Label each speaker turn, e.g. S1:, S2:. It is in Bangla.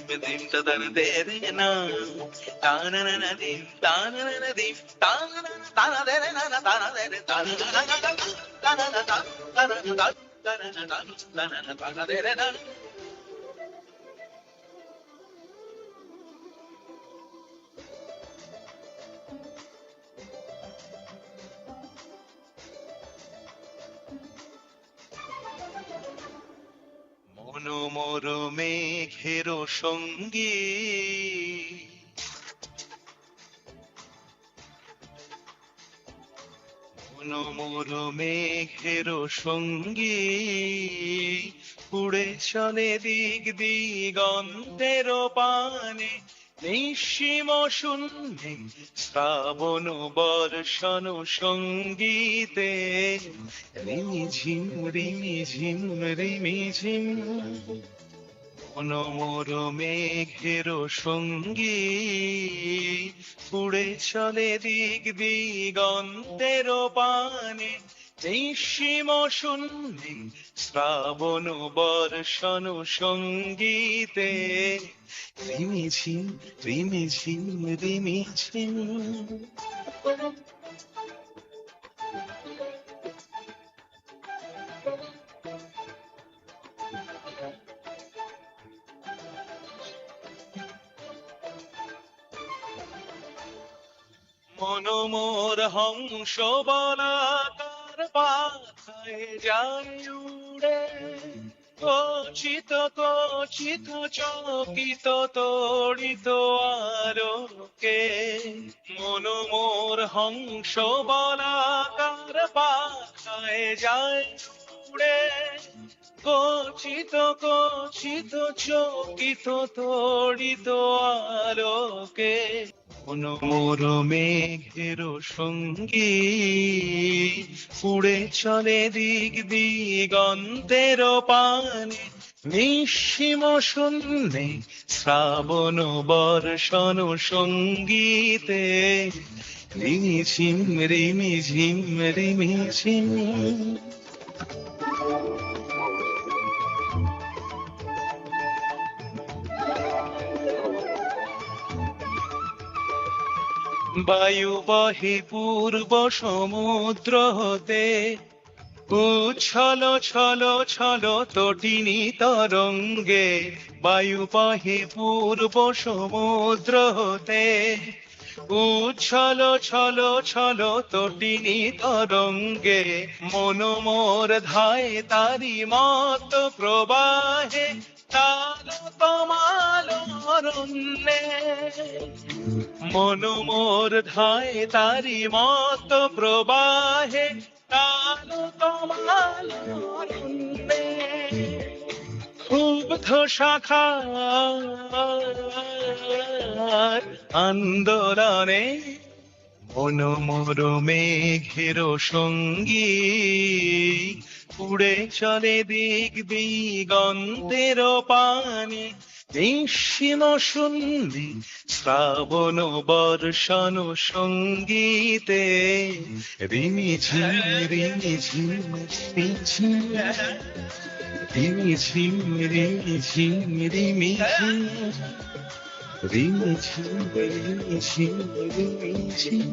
S1: dim ta da de re na ta na na na dim ta na na na dim ta na na ta na de re na na ta na de re ta na na na ta na na ta ta na na ta ta na na ta na na ta na de re na মনোমর মেঘের সঙ্গী মনোমর মেঘের সঙ্গী উড়ে চলে দিক দিগন্তের পানে নিঃসীম শূন্যে শ্রাবণ বর্ষণ সঙ্গীতে রিমিঝিম রিমিঝিম রিমিঝিম মনোমর মেঘের সঙ্গী উড়ে চলে দিক দিগন্তের পানে নিঃসীম শূন্যে শ্রাবণ বর্ষণ সঙ্গীতে রিমিঝিম রিমিঝিম রিমিঝিম মনোমর হংস বলাকার পাথায় যায় উড়ে কচিত কচিত চকিত তড়িত আলোকে মনোমর হংস বলাকার পাথায় যায় উড়ে কচিত কচিত চকিত তড়িত আলোকে মনোমর মেঘের সঙ্গী উড়ে চলে দিক দিগন্তের পানে নিঃসীম শূন্যে শ্রাবণ বর্ষণ সঙ্গীতে রিমিঝিম রিমিঝিম রিমিঝিম বায়ু বহে পূর্ব সমুদ্র হতে উচ্ছল ছল ছল তটিনী তরঙ্গে বায়ু বহে পূর্ব সমুদ্র হতে উচ্ছল ছল ছল তটিনী তরঙ্গে মনোমর ধায় তারি মত প্রবাহে তাল তমাল অরণ্যে মনোমর ধায় তারি মত প্রবাহে তাল তমাল অরণ্যে ক্ষুব্ধ শাখার আন্দোলনে মনোমর মেঘের সঙ্গী উড়ে চলে দিক দিগন্তের পানে নিঃসীম শূন্যে শ্রাবণ বর্ষণ সঙ্গীতে রিমিঝিম রিমিঝিম রিমিঝিম রিমিঝিম রিমিঝিম রিমিঝিম রিমিঝিম রিমিঝিম রিমিঝিম